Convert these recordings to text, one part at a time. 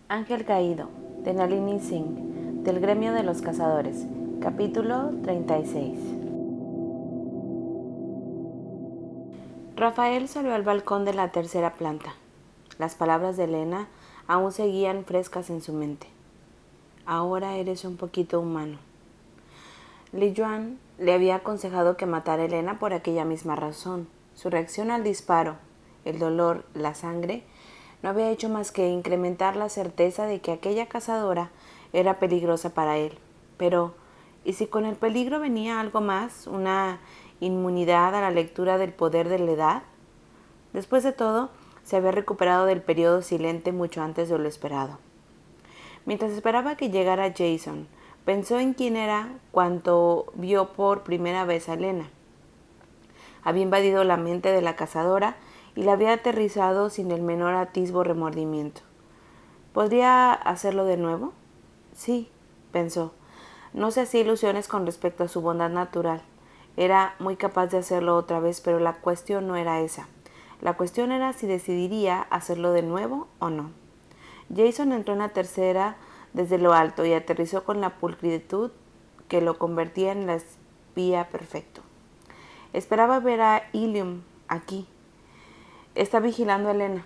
Ángel Caído, de Nalini Singh, del Gremio de los Cazadores, capítulo 36. Rafael salió al balcón de la tercera planta. Las palabras de Elena aún seguían frescas en su mente. Ahora eres un poquito humano. Li Yuan le había aconsejado que matara a Elena por aquella misma razón. Su reacción al disparo, el dolor, la sangre, no había hecho más que incrementar la certeza de que aquella cazadora era peligrosa para él. Pero, ¿y si con el peligro venía algo más, una inmunidad a la lectura del poder de la edad? Después de todo, se había recuperado del periodo silente mucho antes de lo esperado. Mientras esperaba que llegara Jason, pensó en quién era cuando vio por primera vez a Elena. Había invadido la mente de la cazadora y la había aterrizado sin el menor atisbo de remordimiento. ¿Podría hacerlo de nuevo? Sí, pensó. No se hacía ilusiones con respecto a su bondad natural. Era muy capaz de hacerlo otra vez, pero la cuestión no era esa. La cuestión era si decidiría hacerlo de nuevo o no. Jason entró en la tercera desde lo alto y aterrizó con la pulcritud que lo convertía en el espía perfecto. Esperaba ver a Ilium aquí. Está vigilando a Elena.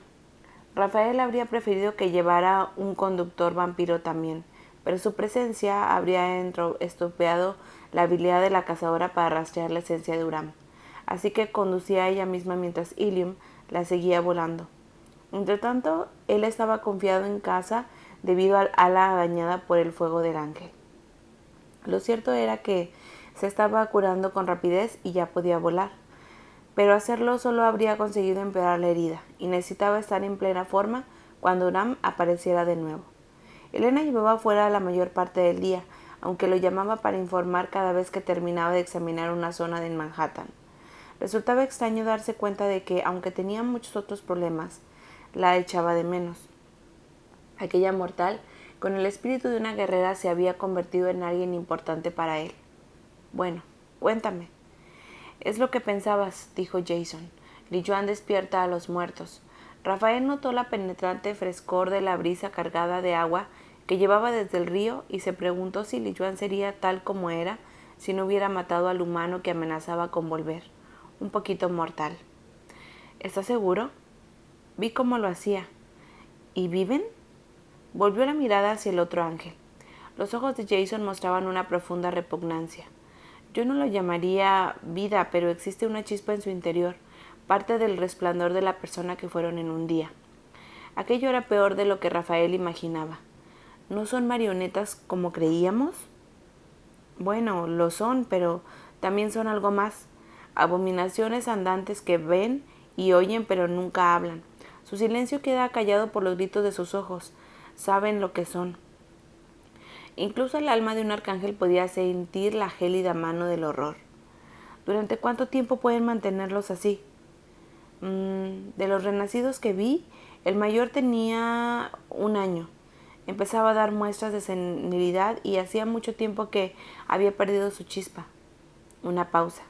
Rafael habría preferido que llevara un conductor vampiro también, pero su presencia habría estropeado la habilidad de la cazadora para rastrear la esencia de Uram. Así que conducía a ella misma mientras Ilium la seguía volando. Entretanto, él estaba confiado en casa debido al ala dañada por el fuego del ángel. Lo cierto era que se estaba curando con rapidez y ya podía volar, pero hacerlo solo habría conseguido empeorar la herida y necesitaba estar en plena forma cuando Uram apareciera de nuevo. Elena llevaba fuera la mayor parte del día, aunque lo llamaba para informar cada vez que terminaba de examinar una zona de Manhattan. Resultaba extraño darse cuenta de que, aunque tenía muchos otros problemas, la echaba de menos. Aquella mortal, con el espíritu de una guerrera, se había convertido en alguien importante para él. Bueno, cuéntame. Es lo que pensabas, dijo Jason. Li Yuan despierta a los muertos. Rafael notó la penetrante frescor de la brisa cargada de agua que llevaba desde el río y se preguntó si Li Yuan sería tal como era si no hubiera matado al humano que amenazaba con volver, un poquito mortal. ¿Estás seguro? Vi cómo lo hacía. ¿Y viven? Volvió la mirada hacia el otro ángel. Los ojos de Jason mostraban una profunda repugnancia. Yo no lo llamaría vida, pero existe una chispa en su interior, parte del resplandor de la persona que fueron en un día. Aquello era peor de lo que Rafael imaginaba. ¿No son marionetas como creíamos? Bueno, lo son, pero también son algo más. Abominaciones andantes que ven y oyen pero nunca hablan. Su silencio queda callado por los gritos de sus ojos. Saben lo que son. Incluso el alma de un arcángel podía sentir la gélida mano del horror. ¿Durante cuánto tiempo pueden mantenerlos así? De los renacidos que vi, el mayor tenía 1 año. Empezaba a dar muestras de senilidad y hacía mucho tiempo que había perdido su chispa. Una pausa.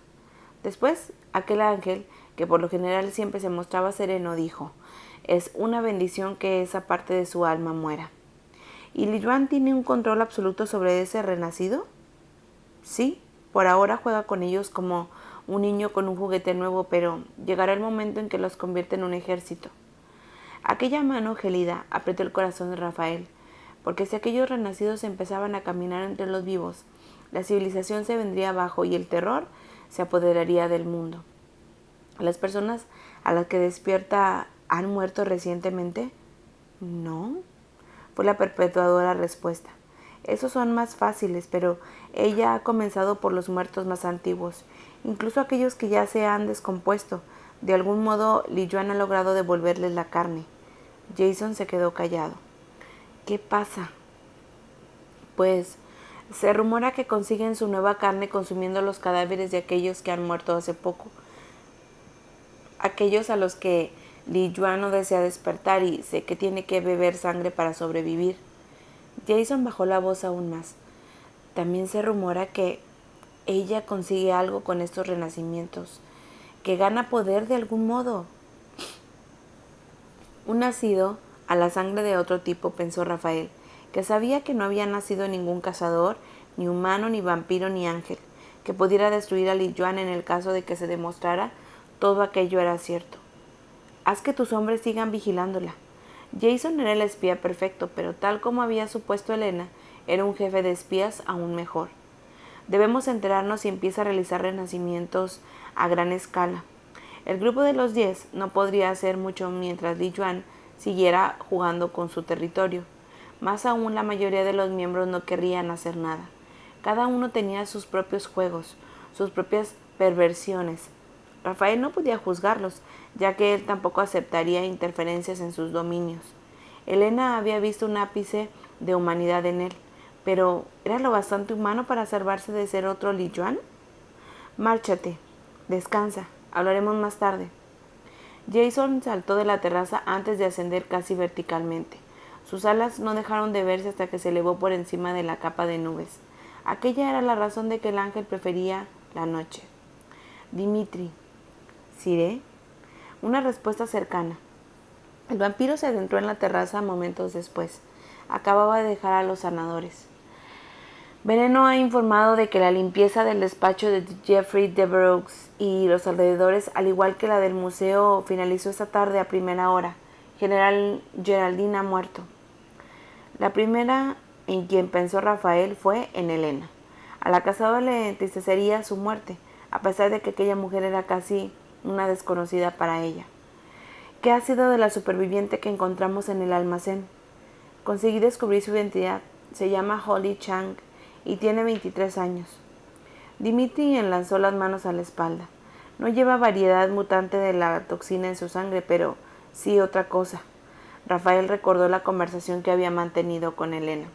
Después, aquel ángel, que por lo general siempre se mostraba sereno, dijo: es una bendición que esa parte de su alma muera. ¿Y Li Yuan tiene un control absoluto sobre ese renacido? Sí, por ahora juega con ellos como un niño con un juguete nuevo, pero llegará el momento en que los convierte en un ejército. Aquella mano gélida apretó el corazón de Rafael, porque si aquellos renacidos empezaban a caminar entre los vivos, la civilización se vendría abajo y el terror se apoderaría del mundo. ¿Las personas a las que despierta han muerto recientemente? No, fue la perpetuadora respuesta. Esos son más fáciles, pero ella ha comenzado por los muertos más antiguos, incluso aquellos que ya se han descompuesto. De algún modo, Li Yuan ha logrado devolverles la carne. Jason se quedó callado. ¿Qué pasa? Pues se rumora que consiguen su nueva carne consumiendo los cadáveres de aquellos que han muerto hace poco. Aquellos a los que Li Yuan no desea despertar y sé que tiene que beber sangre para sobrevivir. Jason bajó la voz aún más. También se rumora que ella consigue algo con estos renacimientos, que gana poder de algún modo. Un nacido a la sangre de otro tipo, pensó Rafael, que sabía que no había nacido ningún cazador, ni humano, ni vampiro, ni ángel, que pudiera destruir a Li Yuan en el caso de que se demostrara todo aquello era cierto. Haz que tus hombres sigan vigilándola. Jason era el espía perfecto, pero tal como había supuesto Elena, era un jefe de espías aún mejor. Debemos enterarnos si empieza a realizar renacimientos a gran escala. El grupo de los 10 no podría hacer mucho mientras Li Yuan siguiera jugando con su territorio. Más aún, la mayoría de los miembros no querrían hacer nada. Cada uno tenía sus propios juegos, sus propias perversiones. Rafael no podía juzgarlos, ya que él tampoco aceptaría interferencias en sus dominios. Elena había visto un ápice de humanidad en él, pero ¿era lo bastante humano para salvarse de ser otro Li Yuan? Márchate, descansa, hablaremos más tarde. Jason saltó de la terraza antes de ascender casi verticalmente. Sus alas no dejaron de verse hasta que se elevó por encima de la capa de nubes. Aquella era la razón de que el ángel prefería la noche. Dimitri. ¿Siré? Una respuesta cercana. El vampiro se adentró en la terraza momentos después. Acababa de dejar a los sanadores. Veneno ha informado de que la limpieza del despacho de Jeffrey Devereux y los alrededores, al igual que la del museo, finalizó esta tarde a primera hora. General Geraldine ha muerto. La primera en quien pensó Rafael fue en Elena. A la cazadora le entristecería su muerte, a pesar de que aquella mujer era casi una desconocida para ella. ¿Qué ha sido de la superviviente que encontramos en el almacén? Conseguí descubrir su identidad. Se llama Holly Chang y tiene 23 años. Dimitri enlazó las manos a la espalda. No lleva variedad mutante de la toxina en su sangre, pero sí otra cosa. Rafael recordó la conversación que había mantenido con Elena.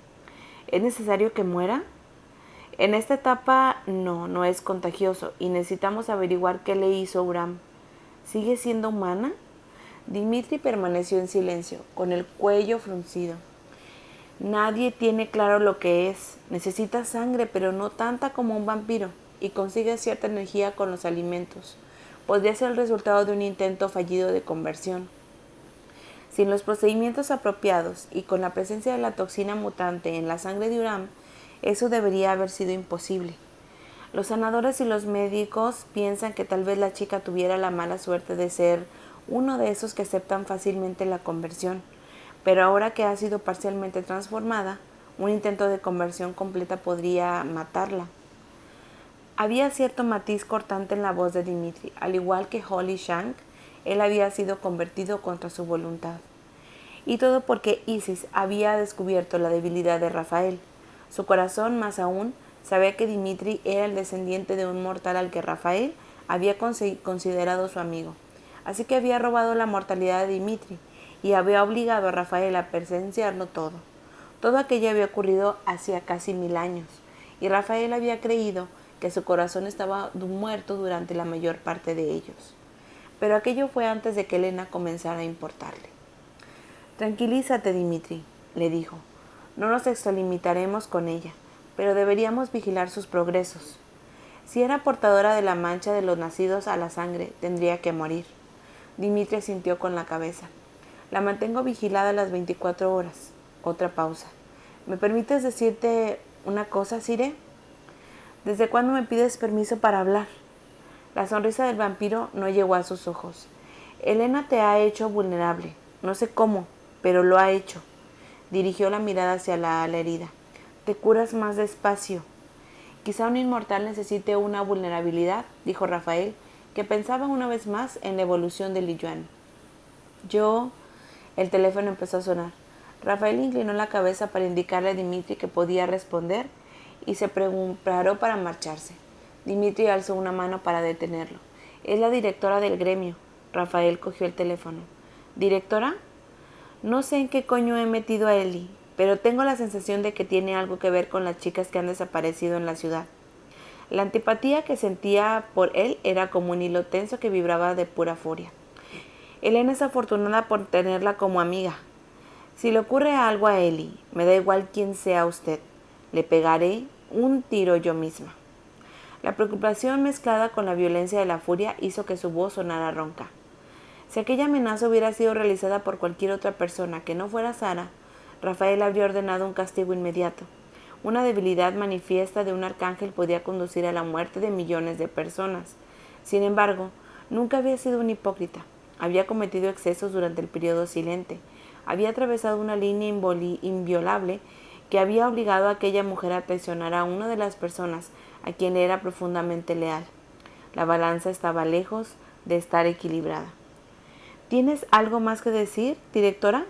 ¿Es necesario que muera? En esta etapa no es contagioso y necesitamos averiguar qué le hizo Uram. ¿Sigue siendo humana? Dimitri permaneció en silencio, con el cuello fruncido. Nadie tiene claro lo que es. Necesita sangre, pero no tanta como un vampiro, y consigue cierta energía con los alimentos. Podría ser el resultado de un intento fallido de conversión. Sin los procedimientos apropiados y con la presencia de la toxina mutante en la sangre de Uram, eso debería haber sido imposible. Los sanadores y los médicos piensan que tal vez la chica tuviera la mala suerte de ser uno de esos que aceptan fácilmente la conversión, pero ahora que ha sido parcialmente transformada, un intento de conversión completa podría matarla. Había cierto matiz cortante en la voz de Dimitri. Al igual que Holly Chang, él había sido convertido contra su voluntad. Y todo porque Isis había descubierto la debilidad de Rafael. Su corazón, más aún, sabía que Dimitri era el descendiente de un mortal al que Rafael había considerado su amigo. Así que había robado la mortalidad de Dimitri y había obligado a Rafael a presenciarlo todo. Todo aquello había ocurrido hacía casi 1000 años, y Rafael había creído que su corazón estaba muerto durante la mayor parte de ellos. Pero aquello fue antes de que Elena comenzara a importarle. Tranquilízate, Dimitri, le dijo. No nos extralimitaremos con ella, pero deberíamos vigilar sus progresos. Si era portadora de la mancha de los nacidos a la sangre, tendría que morir. Dimitri asintió con la cabeza. La mantengo vigilada las 24 horas. Otra pausa. ¿Me permites decirte una cosa, Siré? ¿Desde cuándo me pides permiso para hablar? La sonrisa del vampiro no llegó a sus ojos. Elena te ha hecho vulnerable. No sé cómo, pero lo ha hecho. Dirigió la mirada hacia la herida. Te curas más despacio. Quizá un inmortal necesite una vulnerabilidad, dijo Rafael, que pensaba una vez más en la evolución de Li Yuan. El teléfono empezó a sonar. Rafael inclinó la cabeza para indicarle a Dimitri que podía responder y se preparó para marcharse. Dimitri alzó una mano para detenerlo. Es la directora del gremio. Rafael cogió el teléfono. ¿Directora? No sé en qué coño he metido a Eli, pero tengo la sensación de que tiene algo que ver con las chicas que han desaparecido en la ciudad. La antipatía que sentía por él era como un hilo tenso que vibraba de pura furia. Elena es afortunada por tenerla como amiga. Si le ocurre algo a Eli, me da igual quién sea usted. Le pegaré un tiro yo misma. La preocupación mezclada con la violencia de la furia hizo que su voz sonara ronca. Si aquella amenaza hubiera sido realizada por cualquier otra persona que no fuera Sara, Rafael habría ordenado un castigo inmediato. Una debilidad manifiesta de un arcángel podía conducir a la muerte de millones de personas. Sin embargo, nunca había sido un hipócrita. Había cometido excesos durante el periodo silente. Había atravesado una línea inviolable que había obligado a aquella mujer a traicionar a una de las personas a quien le era profundamente leal. La balanza estaba lejos de estar equilibrada. ¿Tienes algo más que decir, directora?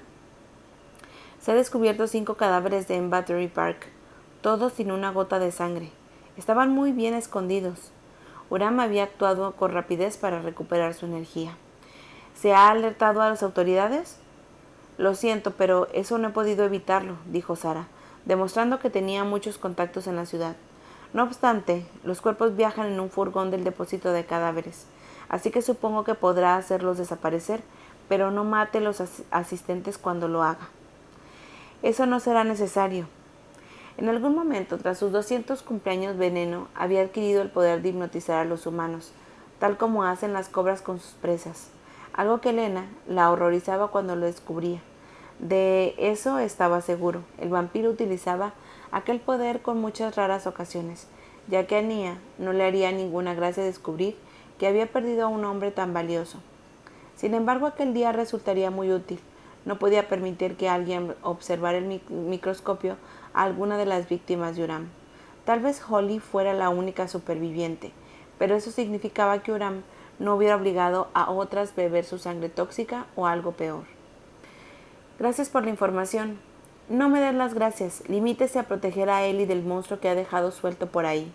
Se han descubierto 5 cadáveres en Battery Park, todos sin una gota de sangre. Estaban muy bien escondidos. Uram había actuado con rapidez para recuperar su energía. ¿Se ha alertado a las autoridades? Lo siento, pero eso no he podido evitarlo, dijo Sara, demostrando que tenía muchos contactos en la ciudad. No obstante, los cuerpos viajan en un furgón del depósito de cadáveres, así que supongo que podrá hacerlos desaparecer, pero no mate a los asistentes cuando lo haga. Eso no será necesario. En algún momento, tras sus 200 cumpleaños, Veneno había adquirido el poder de hipnotizar a los humanos, tal como hacen las cobras con sus presas, algo que Elena la horrorizaba cuando lo descubría. De eso estaba seguro. El vampiro utilizaba aquel poder con muchas raras ocasiones, ya que a Nia no le haría ninguna gracia descubrir que había perdido a un hombre tan valioso. Sin embargo, aquel día resultaría muy útil. No podía permitir que alguien observara el microscopio a alguna de las víctimas de Uram. Tal vez Holly fuera la única superviviente, pero eso significaba que Uram no hubiera obligado a otras a beber su sangre tóxica o algo peor. Gracias por la información. No me den las gracias. Limítese a proteger a Ellie del monstruo que ha dejado suelto por ahí.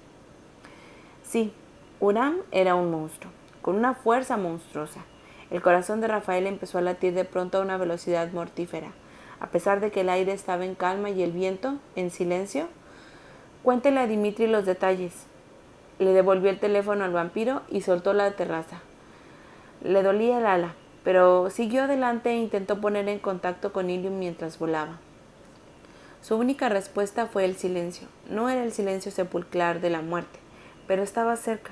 Sí, Uram era un monstruo, con una fuerza monstruosa. El corazón de Rafael empezó a latir de pronto a una velocidad mortífera. A pesar de que el aire estaba en calma y el viento, en silencio, cuéntele a Dimitri los detalles. Le devolvió el teléfono al vampiro y soltó la terraza. Le dolía el ala, pero siguió adelante e intentó poner en contacto con Ilium mientras volaba. Su única respuesta fue el silencio. No era el silencio sepulcral de la muerte, pero estaba cerca.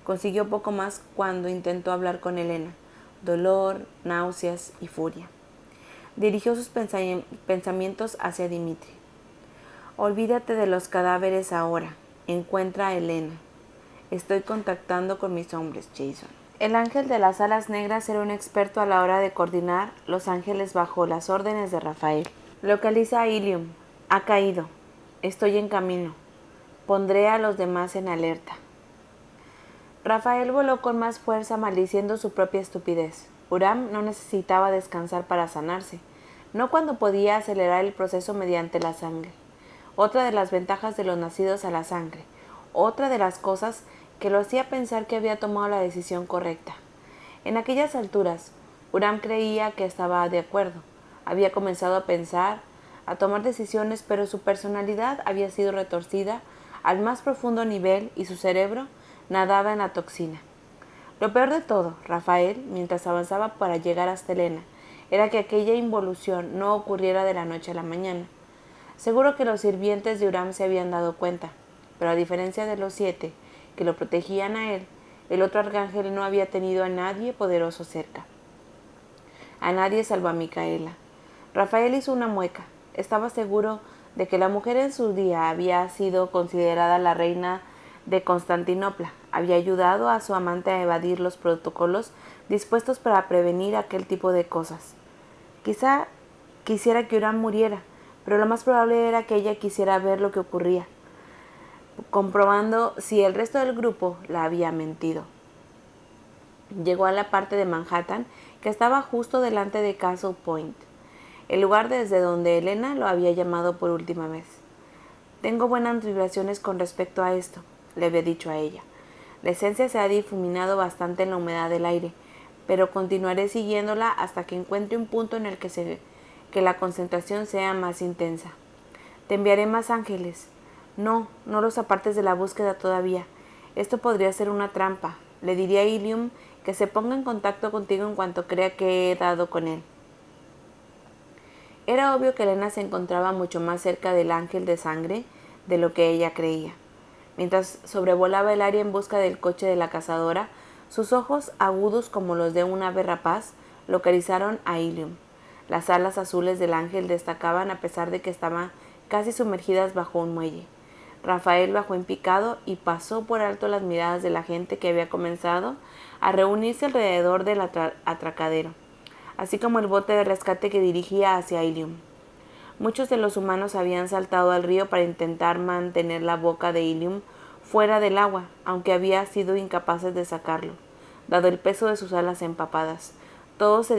Consiguió poco más cuando intentó hablar con Elena. Dolor, náuseas y furia. Dirigió sus pensamientos hacia Dimitri. Olvídate de los cadáveres ahora. Encuentra a Elena. Estoy contactando con mis hombres, Jason. El ángel de las alas negras era un experto a la hora de coordinar los ángeles bajo las órdenes de Rafael. Localiza a Ilium. Ha caído. Estoy en camino. Pondré a los demás en alerta. Rafael voló con más fuerza, maldiciendo su propia estupidez. Uram no necesitaba descansar para sanarse, no cuando podía acelerar el proceso mediante la sangre. Otra de las ventajas de los nacidos a la sangre, otra de las cosas que lo hacía pensar que había tomado la decisión correcta. En aquellas alturas, Uram creía que estaba de acuerdo. Había comenzado a pensar, a tomar decisiones, pero su personalidad había sido retorcida al más profundo nivel y su cerebro nadaba en la toxina. Lo peor de todo, Rafael, mientras avanzaba para llegar hasta Elena, era que aquella involución no ocurriera de la noche a la mañana. Seguro que los sirvientes de Uram se habían dado cuenta, pero a diferencia de los 7 que lo protegían a él, el otro arcángel no había tenido a nadie poderoso cerca. A nadie salvo a Micaela. Rafael hizo una mueca. Estaba seguro de que la mujer en su día había sido considerada la reina de Constantinopla. Había ayudado a su amante a evadir los protocolos dispuestos para prevenir aquel tipo de cosas. Quizá quisiera que Uram muriera, pero lo más probable era que ella quisiera ver lo que ocurría, comprobando si el resto del grupo la había mentido. Llegó a la parte de Manhattan que estaba justo delante de Castle Point, el lugar desde donde Elena lo había llamado por última vez. Tengo buenas vibraciones con respecto a esto, le había dicho a ella. La esencia se ha difuminado bastante en la humedad del aire, pero continuaré siguiéndola hasta que encuentre un punto en el que la concentración sea más intensa. Te enviaré más ángeles. No los apartes de la búsqueda todavía. Esto podría ser una trampa. Le diría a Ilium que se ponga en contacto contigo en cuanto crea que he dado con él. Era obvio que Elena se encontraba mucho más cerca del ángel de sangre de lo que ella creía. Mientras sobrevolaba el área en busca del coche de la cazadora, sus ojos, agudos como los de un ave rapaz, localizaron a Ilium. Las alas azules del ángel destacaban a pesar de que estaban casi sumergidas bajo un muelle. Rafael bajó en picado y pasó por alto las miradas de la gente que había comenzado a reunirse alrededor del atracadero, así como el bote de rescate que dirigía hacia Ilium. Muchos de los humanos habían saltado al río para intentar mantener la boca de Ilium fuera del agua, aunque habían sido incapaces de sacarlo, dado el peso de sus alas empapadas. Todos se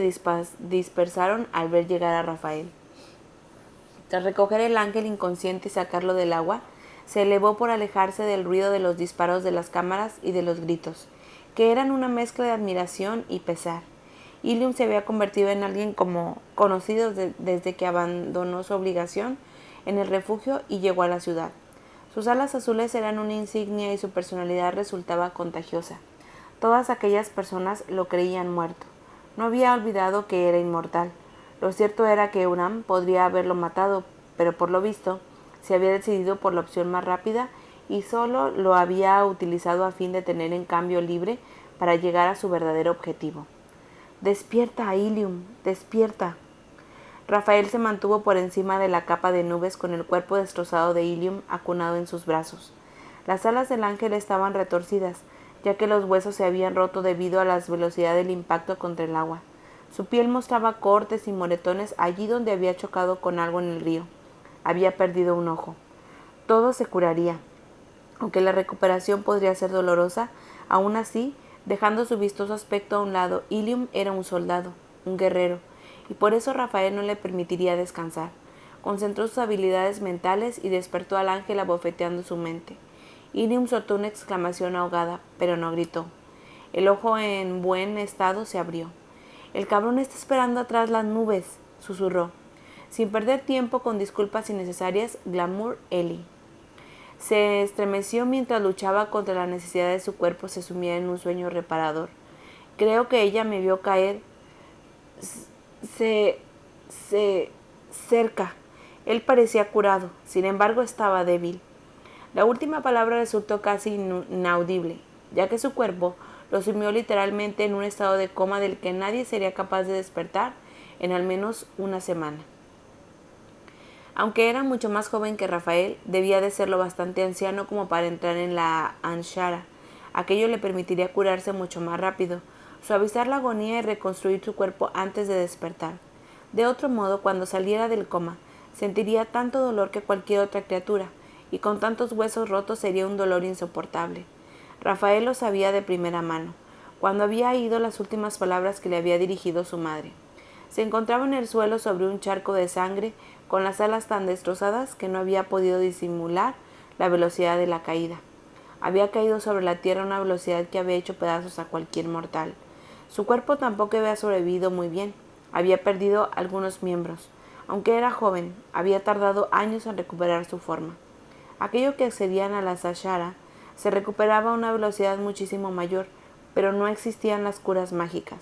dispersaron al ver llegar a Rafael. Tras recoger el ángel inconsciente y sacarlo del agua, se elevó por alejarse del ruido de los disparos de las cámaras y de los gritos, que eran una mezcla de admiración y pesar. Ilium se había convertido en alguien como conocido desde que abandonó su obligación en el refugio y llegó a la ciudad. Sus alas azules eran una insignia y su personalidad resultaba contagiosa. Todas aquellas personas lo creían muerto. No había olvidado que era inmortal. Lo cierto era que Uram podría haberlo matado, pero por lo visto se había decidido por la opción más rápida y solo lo había utilizado a fin de tener en cambio libre para llegar a su verdadero objetivo. «Despierta, Ilium, despierta». Rafael se mantuvo por encima de la capa de nubes con el cuerpo destrozado de Ilium acunado en sus brazos. Las alas del ángel estaban retorcidas, ya que los huesos se habían roto debido a la velocidad del impacto contra el agua. Su piel mostraba cortes y moretones allí donde había chocado con algo en el río. Había perdido un ojo. Todo se curaría. Aunque la recuperación podría ser dolorosa, aún así, dejando su vistoso aspecto a un lado, Ilium era un soldado, un guerrero, y por eso Rafael no le permitiría descansar. Concentró sus habilidades mentales y despertó al ángel abofeteando su mente. Ilium soltó una exclamación ahogada, pero no gritó. El ojo en buen estado se abrió. «El cabrón está esperando atrás las nubes», susurró. Sin perder tiempo con disculpas innecesarias, Glamour Ellie se estremeció mientras luchaba contra la necesidad de su cuerpo se sumiera en un sueño reparador. Creo que ella me vio caer cerca. Él parecía curado, sin embargo estaba débil. La última palabra resultó casi inaudible, ya que su cuerpo lo sumió literalmente en un estado de coma del que nadie sería capaz de despertar en al menos una semana. Aunque era mucho más joven que Rafael, debía de serlo bastante anciano como para entrar en la Anshara. Aquello le permitiría curarse mucho más rápido, suavizar la agonía y reconstruir su cuerpo antes de despertar. De otro modo, cuando saliera del coma, sentiría tanto dolor que cualquier otra criatura, y con tantos huesos rotos sería un dolor insoportable. Rafael lo sabía de primera mano, cuando había oído las últimas palabras que le había dirigido su madre. Se encontraba en el suelo sobre un charco de sangre, con las alas tan destrozadas que no había podido disimular la velocidad de la caída. Había caído sobre la tierra a una velocidad que había hecho pedazos a cualquier mortal. Su cuerpo tampoco había sobrevivido muy bien. Había perdido algunos miembros. Aunque era joven, había tardado años en recuperar su forma. Aquello que accedían a la Sashara se recuperaba a una velocidad muchísimo mayor, pero no existían las curas mágicas.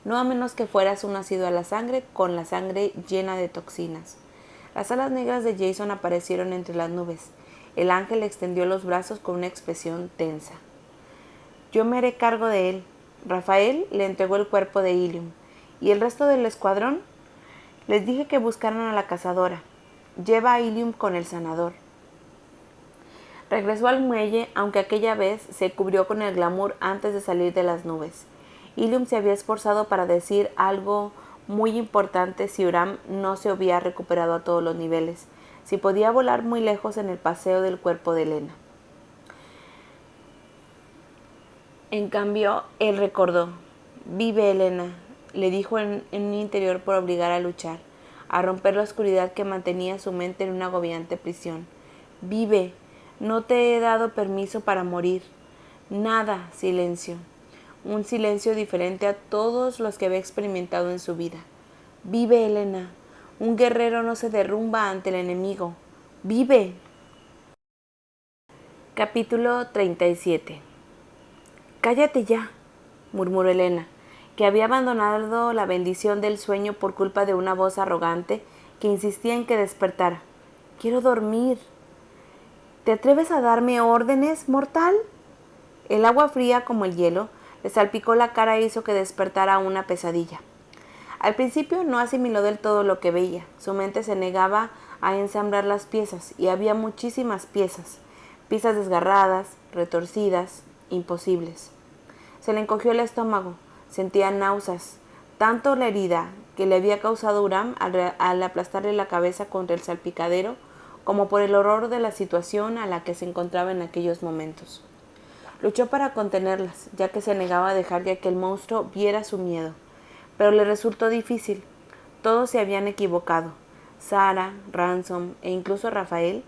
No a menos que fueras un nacido a la sangre con la sangre llena de toxinas. Las alas negras de Jason aparecieron entre las nubes. El ángel extendió los brazos con una expresión tensa. «Yo me haré cargo de él». Rafael le entregó el cuerpo de Ilium. «¿Y el resto del escuadrón?» «Les dije que buscaran a la cazadora. Lleva a Ilium con el sanador». Regresó al muelle, aunque aquella vez se cubrió con el glamour antes de salir de las nubes. Ilium se había esforzado para decir algo muy importante si Uram no se había recuperado a todos los niveles, si podía volar muy lejos en el paseo del cuerpo de Elena. En cambio, él recordó. «Vive, Elena», le dijo en un interior por obligar a luchar, a romper la oscuridad que mantenía su mente en una agobiante prisión. «Vive, no te he dado permiso para morir». Nada, silencio. Un silencio diferente a todos los que había experimentado en su vida. «Vive, Elena. Un guerrero no se derrumba ante el enemigo. ¡Vive!». Capítulo 37. «Cállate ya», murmuró Elena, que había abandonado la bendición del sueño por culpa de una voz arrogante que insistía en que despertara. «Quiero dormir». «¿Te atreves a darme órdenes, mortal?». El agua fría como el hielo Le salpicó la cara e hizo que despertara una pesadilla. Al principio no asimiló del todo lo que veía. Su mente se negaba a ensamblar las piezas, y había muchísimas piezas desgarradas, retorcidas, imposibles. Se le encogió el estómago, sentía náuseas, tanto la herida que le había causado Uram al aplastarle la cabeza contra el salpicadero, como por el horror de la situación a la que se encontraba en aquellos momentos. Luchó para contenerlas, ya que se negaba a dejar que aquel monstruo viera su miedo, pero le resultó difícil. Todos se habían equivocado. Sarah, Ransom e incluso Rafael.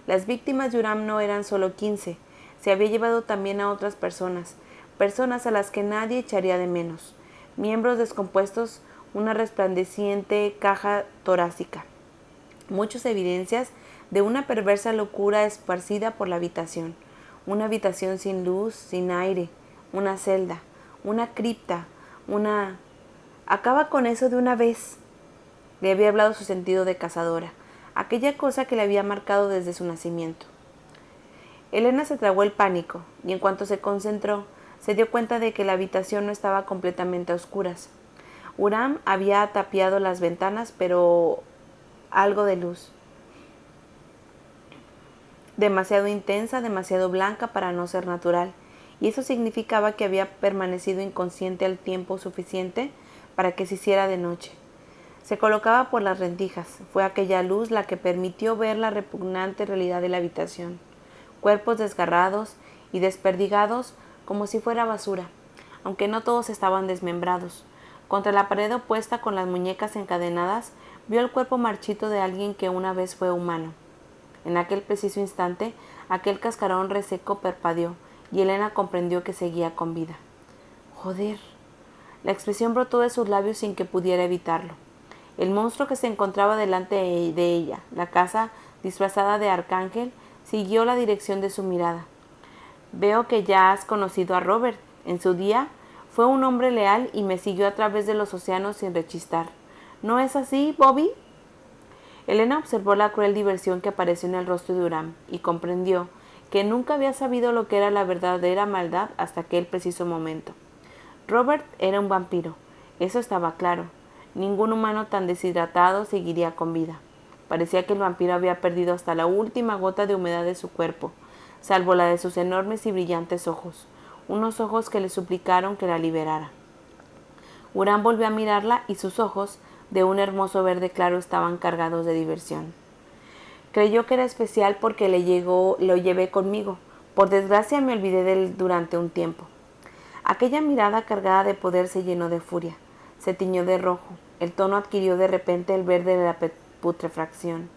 Las víctimas de Uram no eran solo 15, se había llevado también a otras personas a las que nadie echaría de menos, miembros descompuestos, una resplandeciente caja torácica, muchas evidencias de una perversa locura esparcida por la habitación, una habitación sin luz, sin aire, una celda, una cripta, Acaba con eso de una vez. Le había hablado su sentido de cazadora, aquella cosa que le había marcado desde su nacimiento. Elena se tragó el pánico, y en cuanto se concentró, se dio cuenta de que la habitación no estaba completamente a oscuras. Uram había tapiado las ventanas, pero algo de luz. Demasiado intensa, demasiado blanca para no ser natural, y eso significaba que había permanecido inconsciente al tiempo suficiente para que se hiciera de noche. Se colocaba por las rendijas. Fue aquella luz la que permitió ver la repugnante realidad de la habitación. Cuerpos desgarrados y desperdigados como si fuera basura, aunque no todos estaban desmembrados. Contra la pared opuesta, con las muñecas encadenadas, vio el cuerpo marchito de alguien que una vez fue humano. En aquel preciso instante, aquel cascarón reseco parpadeó, y Elena comprendió que seguía con vida. ¡Joder! La expresión brotó de sus labios sin que pudiera evitarlo. El monstruo que se encontraba delante de ella, la casa disfrazada de arcángel, siguió la dirección de su mirada. Veo que ya has conocido a Robert. En su día fue un hombre leal y me siguió a través de los océanos sin rechistar. ¿No es así, Bobby? Elena observó la cruel diversión que apareció en el rostro de Uram y comprendió que nunca había sabido lo que era la verdadera maldad hasta aquel preciso momento. Robert era un vampiro, eso estaba claro. Ningún humano tan deshidratado seguiría con vida. Parecía que el vampiro había perdido hasta la última gota de humedad de su cuerpo, salvo la de sus enormes y brillantes ojos, unos ojos que le suplicaron que la liberara. Uram volvió a mirarla y sus ojos, de un hermoso verde claro, estaban cargados de diversión. Creyó que era especial porque lo llevé conmigo. Por desgracia me olvidé de él durante un tiempo. Aquella mirada cargada de poder se llenó de furia. Se tiñó de rojo. El tono adquirió de repente el verde de la putrefacción.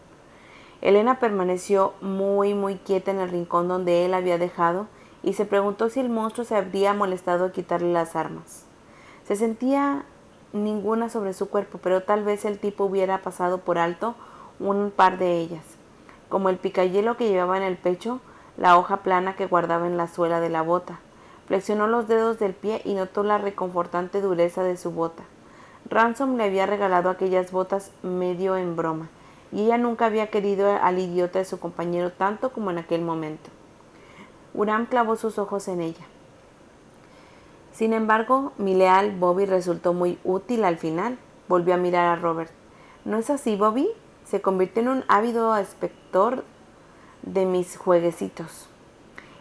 Elena permaneció muy quieta en el rincón donde él había dejado y se preguntó si el monstruo se habría molestado a quitarle las armas. Se sentía ninguna sobre su cuerpo, pero tal vez el tipo hubiera pasado por alto un par de ellas, como el picayelo que llevaba en el pecho, la hoja plana que guardaba en la suela de la bota. Flexionó los dedos del pie y notó la reconfortante dureza de su bota. Ransom le había regalado aquellas botas medio en broma, y ella nunca había querido al idiota de su compañero tanto como en aquel momento. Uram clavó sus ojos en ella. Sin embargo, mi leal Bobby resultó muy útil al final. Volvió a mirar a Robert. ¿No es así, Bobby? Se convirtió en un ávido espectador de mis jueguecitos.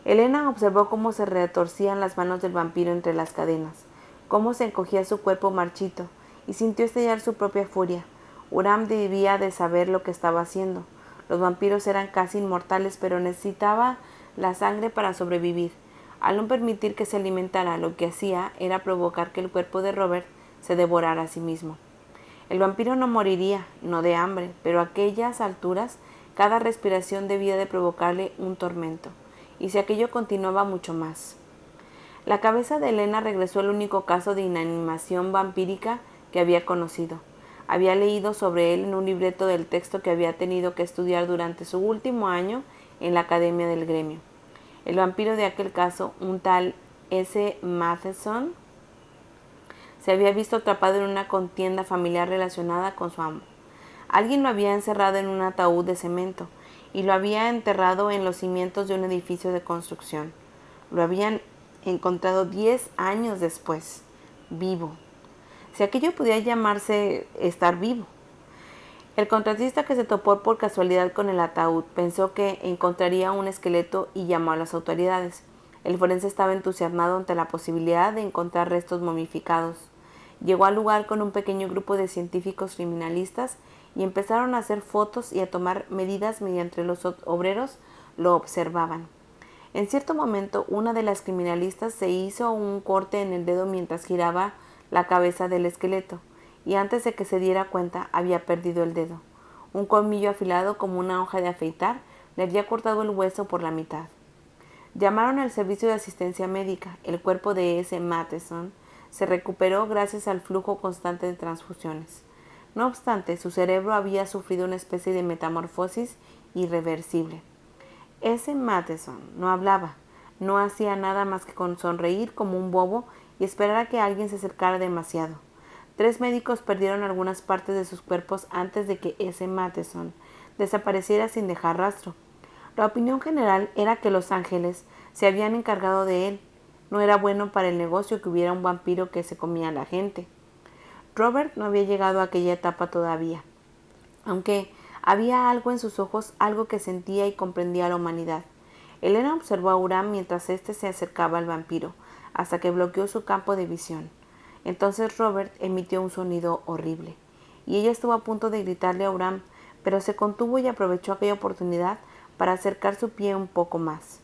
Elena observó cómo se retorcían las manos del vampiro entre las cadenas, cómo se encogía su cuerpo marchito, y sintió estallar su propia furia. Uram debía de saber lo que estaba haciendo. Los vampiros eran casi inmortales, pero necesitaba la sangre para sobrevivir. Al no permitir que se alimentara, lo que hacía era provocar que el cuerpo de Robert se devorara a sí mismo. El vampiro no moriría, no de hambre, pero a aquellas alturas cada respiración debía de provocarle un tormento, y si aquello continuaba, mucho más. La cabeza de Elena regresó al único caso de inanimación vampírica que había conocido. Había leído sobre él en un libreto del texto que había tenido que estudiar durante su último año en la Academia del Gremio. El vampiro de aquel caso, un tal S. Matheson, se había visto atrapado en una contienda familiar relacionada con su amo. Alguien lo había encerrado en un ataúd de cemento y lo había enterrado en los cimientos de un edificio de construcción. Lo habían encontrado 10 años después, vivo. Si aquello podía llamarse estar vivo. El contratista, que se topó por casualidad con el ataúd, pensó que encontraría un esqueleto y llamó a las autoridades. El forense estaba entusiasmado ante la posibilidad de encontrar restos momificados. Llegó al lugar con un pequeño grupo de científicos criminalistas y empezaron a hacer fotos y a tomar medidas mientras los obreros lo observaban. En cierto momento, una de las criminalistas se hizo un corte en el dedo mientras giraba la cabeza del esqueleto, y antes de que se diera cuenta había perdido el dedo. Un colmillo afilado como una hoja de afeitar le había cortado el hueso por la mitad. Llamaron al servicio de asistencia médica. El cuerpo de S. Matheson se recuperó gracias al flujo constante de transfusiones. No obstante, su cerebro había sufrido una especie de metamorfosis irreversible. S. Matheson no hablaba, no hacía nada más que sonreír como un bobo y esperar a que alguien se acercara demasiado. 3 médicos perdieron algunas partes de sus cuerpos antes de que S. Matheson desapareciera sin dejar rastro. La opinión general era que los ángeles se habían encargado de él. No era bueno para el negocio que hubiera un vampiro que se comía a la gente. Robert no había llegado a aquella etapa todavía, aunque había algo en sus ojos, algo que sentía y comprendía a la humanidad. Elena observó a Uram mientras éste se acercaba al vampiro, hasta que bloqueó su campo de visión. Entonces Robert emitió un sonido horrible, y ella estuvo a punto de gritarle a Uram, pero se contuvo y aprovechó aquella oportunidad para acercar su pie un poco más.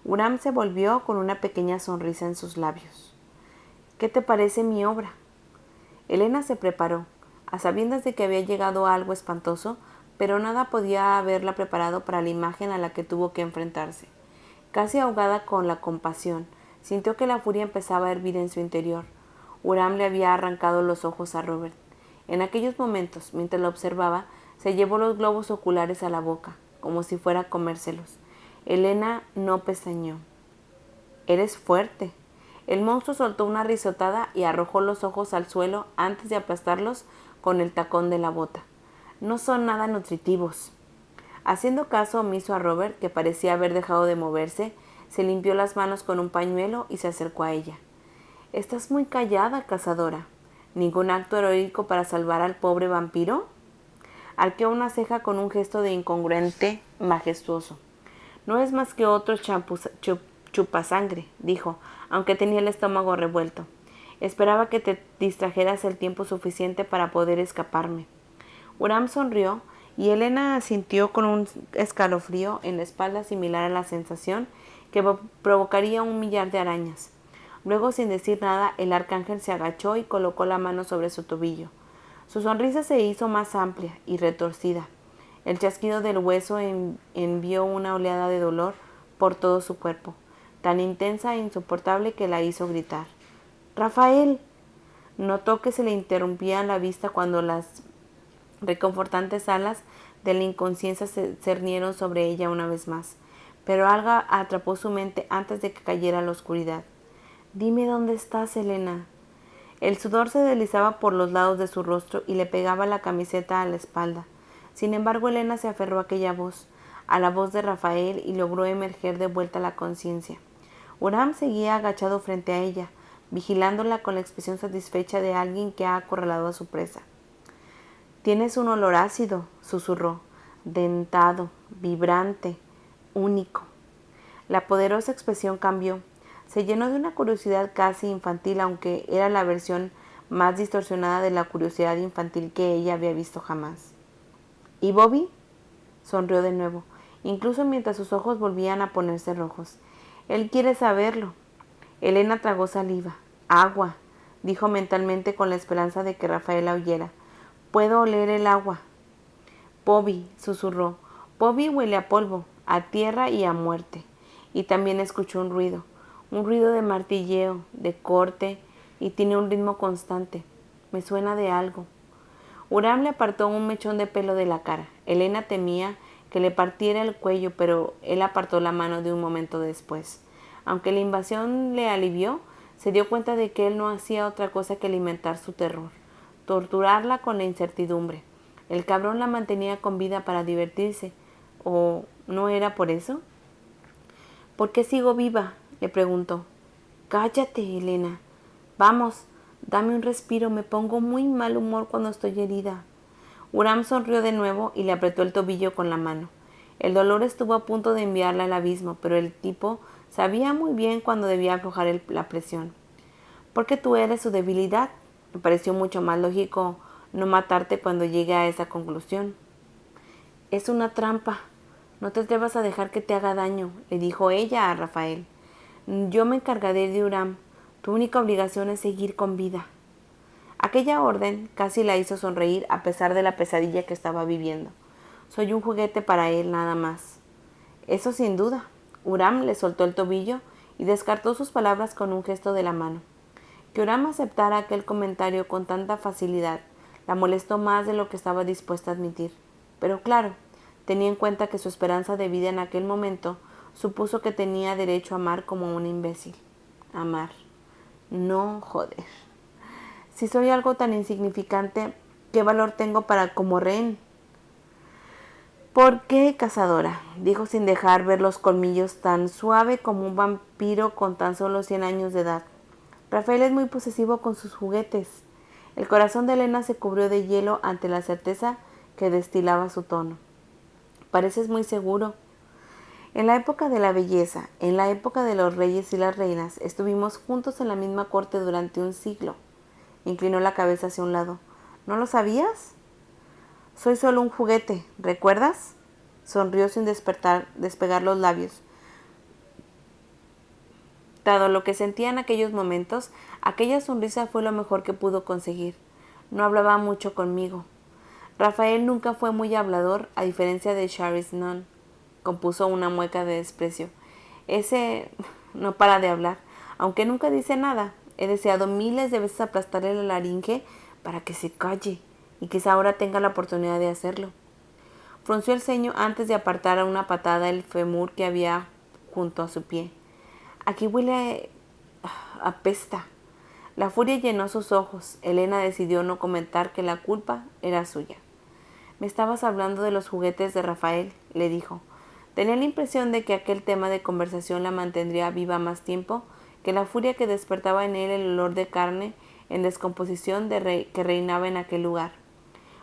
Uram se volvió con una pequeña sonrisa en sus labios. ¿Qué te parece mi obra? Elena se preparó, a sabiendas de que había llegado algo espantoso, pero nada podía haberla preparado para la imagen a la que tuvo que enfrentarse. Casi ahogada con la compasión, sintió que la furia empezaba a hervir en su interior. Uram le había arrancado los ojos a Robert. En aquellos momentos, mientras lo observaba, se llevó los globos oculares a la boca, como si fuera a comérselos. Elena no pestañeó. «Eres fuerte». El monstruo soltó una risotada y arrojó los ojos al suelo antes de aplastarlos con el tacón de la bota. «No son nada nutritivos». Haciendo caso omiso a Robert, que parecía haber dejado de moverse, se limpió las manos con un pañuelo y se acercó a ella. «Estás muy callada, cazadora. ¿Ningún acto heroico para salvar al pobre vampiro?» Arqueó una ceja con un gesto de incongruente majestuoso. «No es más que otro chupasangre», dijo, aunque tenía el estómago revuelto. «Esperaba que te distrajeras el tiempo suficiente para poder escaparme». Uram sonrió y Elena sintió con un escalofrío en la espalda similar a la sensación que provocaría un millar de arañas. Luego, sin decir nada, el arcángel se agachó y colocó la mano sobre su tobillo. Su sonrisa se hizo más amplia y retorcida. El chasquido del hueso envió una oleada de dolor por todo su cuerpo, tan intensa e insoportable que la hizo gritar. «¡Rafael!». Notó que se le interrumpía la vista cuando las reconfortantes alas de la inconsciencia se cernieron sobre ella una vez más, pero algo atrapó su mente antes de que cayera a la oscuridad. «Dime dónde estás, Elena». El sudor se deslizaba por los lados de su rostro y le pegaba la camiseta a la espalda. Sin embargo, Elena se aferró a aquella voz, a la voz de Rafael, y logró emerger de vuelta a la conciencia. Uram seguía agachado frente a ella, vigilándola con la expresión satisfecha de alguien que ha acorralado a su presa. «Tienes un olor ácido», susurró, «dentado, vibrante, único». La poderosa expresión cambió. Se llenó de una curiosidad casi infantil, aunque era la versión más distorsionada de la curiosidad infantil que ella había visto jamás. «¿Y Bobby?». Sonrió de nuevo, incluso mientras sus ojos volvían a ponerse rojos. «Él quiere saberlo». Elena tragó saliva. «Agua», dijo mentalmente con la esperanza de que Rafael la oyera. «Puedo oler el agua». «Bobby», susurró. «Bobby huele a polvo, a tierra y a muerte». Y también escuchó un ruido de martilleo, de corte, y tiene un ritmo constante. Me suena de algo. Uram le apartó un mechón de pelo de la cara. Elena temía que le partiera el cuello, pero él apartó la mano de un momento después. Aunque la invasión le alivió, se dio cuenta de que él no hacía otra cosa que alimentar su terror, torturarla con la incertidumbre. El cabrón la mantenía con vida para divertirse. ¿O no era por eso? «¿Por qué sigo viva?», le preguntó. Cállate, Elena. Vamos, dame un respiro, me pongo muy mal humor cuando estoy herida. Huram sonrió de nuevo y le apretó el tobillo con la mano. El dolor estuvo a punto de enviarla al abismo, pero el tipo sabía muy bien cuándo debía aflojar la presión. Porque tú eres su debilidad. Me pareció mucho más lógico no matarte cuando llegue a esa conclusión. Es una trampa. No te atrevas a dejar que te haga daño, le dijo ella a Rafael. Yo me encargaré de Huram. Tu única obligación es seguir con vida. Aquella orden casi la hizo sonreír a pesar de la pesadilla que estaba viviendo. Soy un juguete para él nada más. Eso sin duda. Huram le soltó el tobillo y descartó sus palabras con un gesto de la mano. Que Huram aceptara aquel comentario con tanta facilidad la molestó más de lo que estaba dispuesta a admitir. Pero claro, tenía en cuenta que su esperanza de vida en aquel momento supuso que tenía derecho a amar como un imbécil. Amar. No, joder. Si soy algo tan insignificante, ¿qué valor tengo para como rehén? ¿Por qué, cazadora? Dijo sin dejar ver los colmillos, tan suave como un vampiro con tan solo 100 años de edad. Rafael es muy posesivo con sus juguetes. El corazón de Elena se cubrió de hielo ante la certeza que destilaba su tono. Pareces muy seguro. En la época de la belleza, en la época de los reyes y las reinas, estuvimos juntos en la misma corte durante un siglo. Inclinó la cabeza hacia un lado. ¿No lo sabías? Soy solo un juguete, ¿recuerdas? Sonrió sin despegar los labios. Dado lo que sentía en aquellos momentos, aquella sonrisa fue lo mejor que pudo conseguir. No hablaba mucho conmigo. Rafael nunca fue muy hablador, a diferencia de Charis Nunn. Compuso una mueca de desprecio. Ese no para de hablar, aunque nunca dice nada. He deseado miles de veces aplastarle la laringe para que se calle, y quizá ahora tenga la oportunidad de hacerlo. Frunció el ceño antes de apartar a una patada el fémur que había junto a su pie. Aquí huele a pesta. La furia llenó sus ojos. Elena decidió no comentar que la culpa era suya. Me estabas hablando de los juguetes de Rafael, le dijo. Tenía la impresión de que aquel tema de conversación la mantendría viva más tiempo que la furia que despertaba en él el olor de carne en descomposición que reinaba en aquel lugar.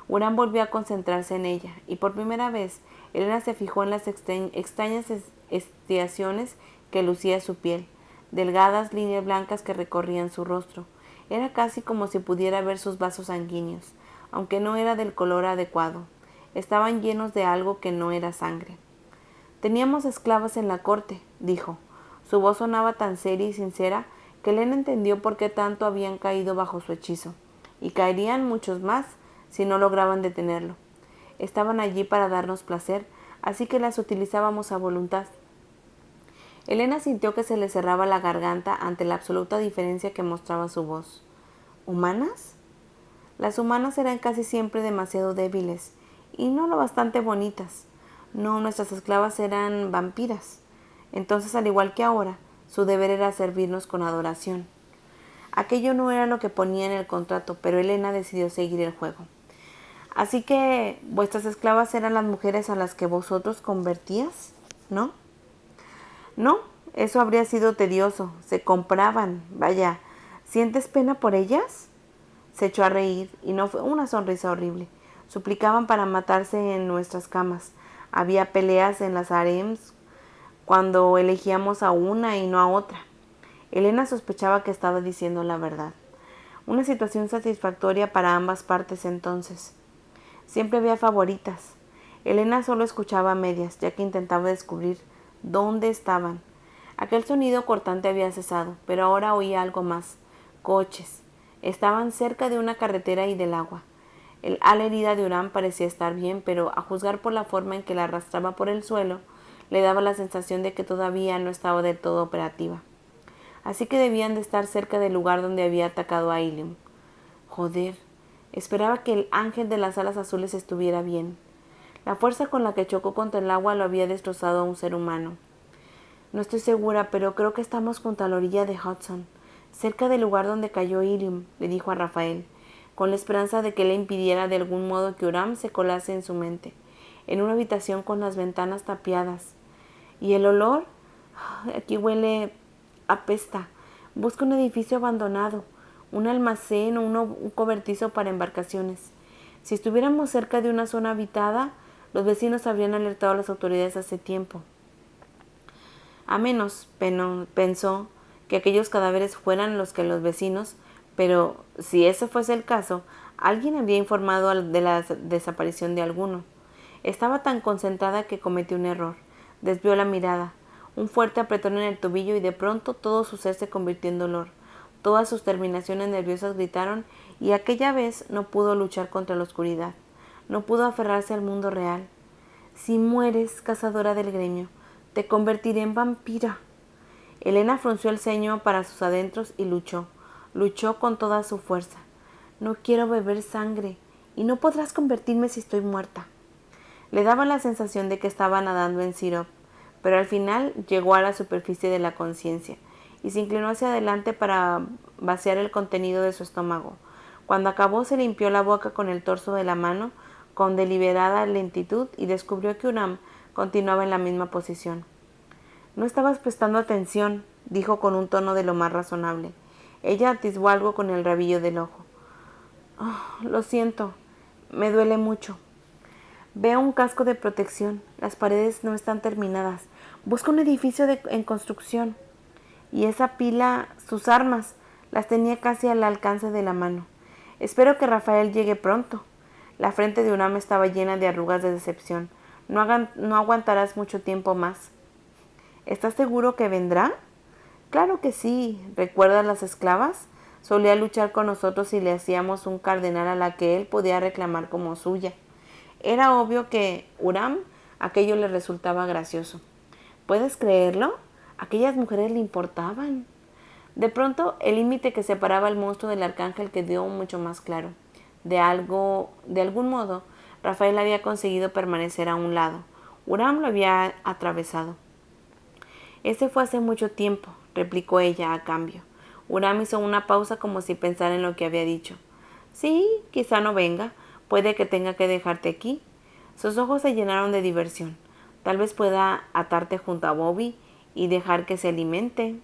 Huram volvió a concentrarse en ella, y por primera vez Elena se fijó en las extrañas estriaciones que lucía su piel, delgadas líneas blancas que recorrían su rostro. Era casi como si pudiera ver sus vasos sanguíneos, aunque no era del color adecuado. Estaban llenos de algo que no era sangre. Teníamos esclavas en la corte, dijo. Su voz sonaba tan seria y sincera que Elena entendió por qué tanto habían caído bajo su hechizo, y caerían muchos más si no lograban detenerlo. Estaban allí para darnos placer, así que las utilizábamos a voluntad. Elena sintió que se le cerraba la garganta ante la absoluta diferencia que mostraba su voz. ¿Humanas? Las humanas eran casi siempre demasiado débiles y no lo bastante bonitas. No, nuestras esclavas eran vampiras. Entonces, al igual que ahora, su deber era servirnos con adoración. Aquello no era lo que ponía en el contrato, pero Elena decidió seguir el juego. Así que vuestras esclavas eran las mujeres a las que vosotros convertías, ¿no? No, eso habría sido tedioso. Se compraban. Vaya, ¿sientes pena por ellas? Se echó a reír, y no fue una sonrisa horrible. Suplicaban para matarse en nuestras camas. Había peleas en las harems cuando elegíamos a una y no a otra. Elena sospechaba que estaba diciendo la verdad. Una situación satisfactoria para ambas partes entonces. Siempre había favoritas. Elena solo escuchaba a medias, ya que intentaba descubrir dónde estaban. Aquel sonido cortante había cesado, pero ahora oía algo más. Coches. Estaban cerca de una carretera y del agua. El ala herida de Huram parecía estar bien, pero a juzgar por la forma en que la arrastraba por el suelo, le daba la sensación de que todavía no estaba del todo operativa. Así que debían de estar cerca del lugar donde había atacado a Ilium. Joder, esperaba que el ángel de las alas azules estuviera bien. La fuerza con la que chocó contra el agua lo había destrozado a un ser humano. No estoy segura, pero creo que estamos junto a la orilla de Hudson, cerca del lugar donde cayó Ilium, le dijo a Rafael, con la esperanza de que le impidiera de algún modo que Huram se colase en su mente, en una habitación con las ventanas tapiadas. ¿Y el olor? Aquí huele a pesta. Busca un edificio abandonado, un almacén o un cobertizo para embarcaciones. Si estuviéramos cerca de una zona habitada, los vecinos habrían alertado a las autoridades hace tiempo. A menos, pensó, que aquellos cadáveres fueran los que los vecinos, pero si ese fuese el caso, alguien habría informado de la desaparición de alguno. Estaba tan concentrada que cometió un error. Desvió la mirada, un fuerte apretón en el tobillo y de pronto todo su ser se convirtió en dolor. Todas sus terminaciones nerviosas gritaron y aquella vez no pudo luchar contra la oscuridad. No pudo aferrarse al mundo real. Si mueres, cazadora del gremio, te convertiré en vampira. Elena frunció el ceño para sus adentros y luchó. Luchó con toda su fuerza. No quiero beber sangre, y no podrás convertirme si estoy muerta. Le daba la sensación de que estaba nadando en sirope, pero al final llegó a la superficie de la conciencia y se inclinó hacia adelante para vaciar el contenido de su estómago. Cuando acabó se limpió la boca con el torso de la mano con deliberada lentitud y descubrió que Uram continuaba en la misma posición. No estabas prestando atención, dijo con un tono de lo más razonable. Ella atisbó algo con el rabillo del ojo. Oh, lo siento, me duele mucho. Veo un casco de protección. Las paredes no están terminadas. Busca un edificio en construcción. Y esa pila, sus armas, las tenía casi al alcance de la mano. Espero que Rafael llegue pronto. La frente de Uram estaba llena de arrugas de decepción. No aguantarás mucho tiempo más. ¿Estás seguro que vendrá? Claro que sí. ¿Recuerdas las esclavas? Solía luchar con nosotros y le hacíamos un cardenal a la que él podía reclamar como suya. Era obvio que Uram aquello le resultaba gracioso. ¿Puedes creerlo? Aquellas mujeres le importaban. De pronto, el límite que separaba al monstruo del arcángel quedó mucho más claro. De algún modo, Rafael había conseguido permanecer a un lado. Uram lo había atravesado. Ese fue hace mucho tiempo, replicó ella a cambio. Uram hizo una pausa como si pensara en lo que había dicho. Sí, quizá no venga. Puede que tenga que dejarte aquí. Sus ojos se llenaron de diversión. Tal vez pueda atarte junto a Bobby y dejar que se alimente.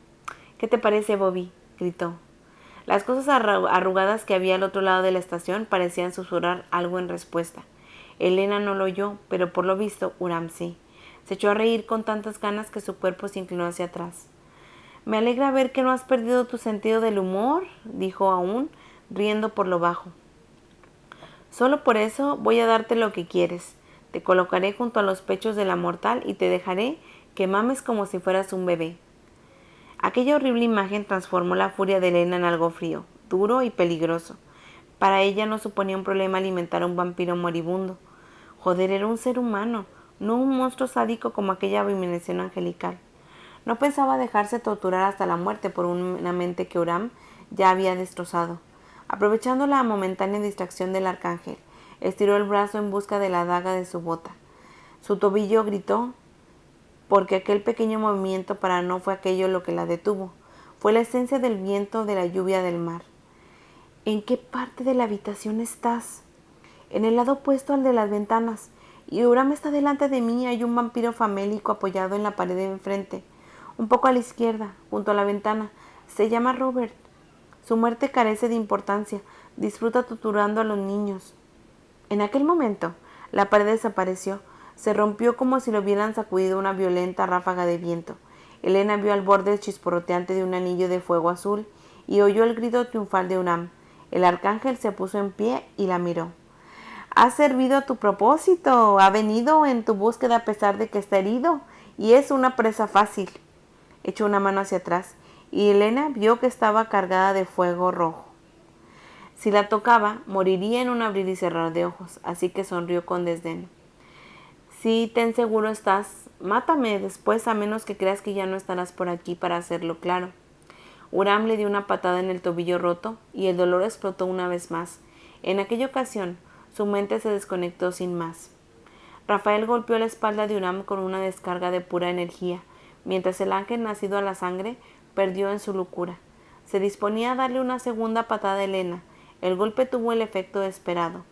¿Qué te parece, Bobby? Gritó. Las cosas arrugadas que había al otro lado de la estación parecían susurrar algo en respuesta. Elena no lo oyó, pero por lo visto Uram sí. Se echó a reír con tantas ganas que su cuerpo se inclinó hacia atrás. Me alegra ver que no has perdido tu sentido del humor, dijo aún, riendo por lo bajo. Solo por eso voy a darte lo que quieres. Te colocaré junto a los pechos de la mortal y te dejaré que mames como si fueras un bebé. Aquella horrible imagen transformó la furia de Elena en algo frío, duro y peligroso. Para ella no suponía un problema alimentar a un vampiro moribundo. Joder, era un ser humano, no un monstruo sádico como aquella abominación angelical. No pensaba dejarse torturar hasta la muerte por una mente que Uram ya había destrozado. Aprovechando la momentánea distracción del arcángel, estiró el brazo en busca de la daga de su bota. Su tobillo gritó, porque aquel pequeño movimiento para no fue aquello lo que la detuvo. Fue la esencia del viento de la lluvia del mar. ¿En qué parte de la habitación estás? En el lado opuesto al de las ventanas. Y Uram está delante de mí. Hay un vampiro famélico apoyado en la pared de enfrente. Un poco a la izquierda, junto a la ventana. Se llama Robert. Su muerte carece de importancia. Disfruta torturando a los niños. En aquel momento, la pared desapareció. Se rompió como si lo hubieran sacudido una violenta ráfaga de viento. Elena vio al borde chisporroteante de un anillo de fuego azul y oyó el grito triunfal de Uram. El arcángel se puso en pie y la miró. Ha servido a tu propósito. Ha venido en tu búsqueda a pesar de que está herido y es una presa fácil. Echó una mano hacia atrás y Elena vio que estaba cargada de fuego rojo. Si la tocaba, moriría en un abrir y cerrar de ojos, así que sonrió con desdén. Si ten seguro estás, mátame después a menos que creas que ya no estarás por aquí para hacerlo claro. Uram le dio una patada en el tobillo roto y el dolor explotó una vez más. En aquella ocasión, su mente se desconectó sin más. Rafael golpeó la espalda de Uram con una descarga de pura energía, mientras el ángel nacido a la sangre perdió en su locura. Se disponía a darle una segunda patada a Elena. El golpe tuvo el efecto esperado.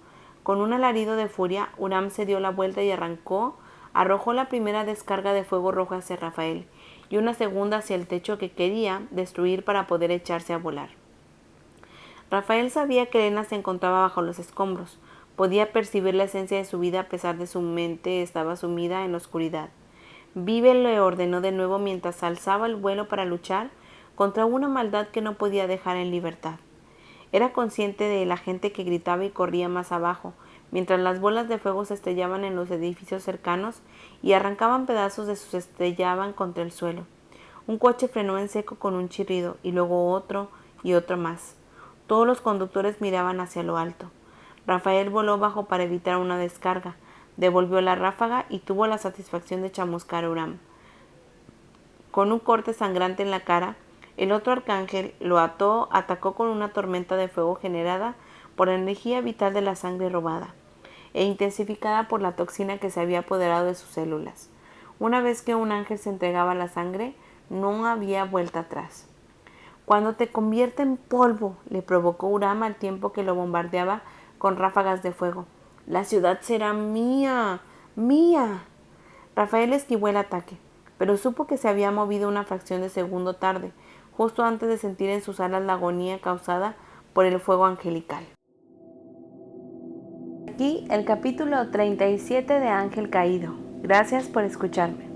Con un alarido de furia, Uram se dio la vuelta y arrojó la primera descarga de fuego rojo hacia Rafael, y una segunda hacia el techo que quería destruir para poder echarse a volar. Rafael sabía que Elena se encontraba bajo los escombros. Podía percibir la esencia de su vida a pesar de su mente estaba sumida en la oscuridad. Vive, le ordenó de nuevo mientras alzaba el vuelo para luchar contra una maldad que no podía dejar en libertad. Era consciente de la gente que gritaba y corría más abajo, mientras las bolas de fuego se estrellaban en los edificios cercanos y arrancaban pedazos de sus estrellaban contra el suelo. Un coche frenó en seco con un chirrido, y luego otro y otro más. Todos los conductores miraban hacia lo alto. Rafael voló bajo para evitar una descarga, devolvió la ráfaga y tuvo la satisfacción de chamuscar a Uram. Con un corte sangrante en la cara, el otro arcángel lo atacó con una tormenta de fuego generada por la energía vital de la sangre robada e intensificada por la toxina que se había apoderado de sus células. Una vez que un ángel se entregaba a la sangre, no había vuelta atrás. Cuando te convierte en polvo, le provocó Uram al tiempo que lo bombardeaba con ráfagas de fuego. La ciudad será mía, mía. Rafael esquivó el ataque, pero supo que se había movido una fracción de segundo tarde, justo antes de sentir en sus alas la agonía causada por el fuego angelical. Aquí el capítulo 37 de Ángel Caído. Gracias por escucharme.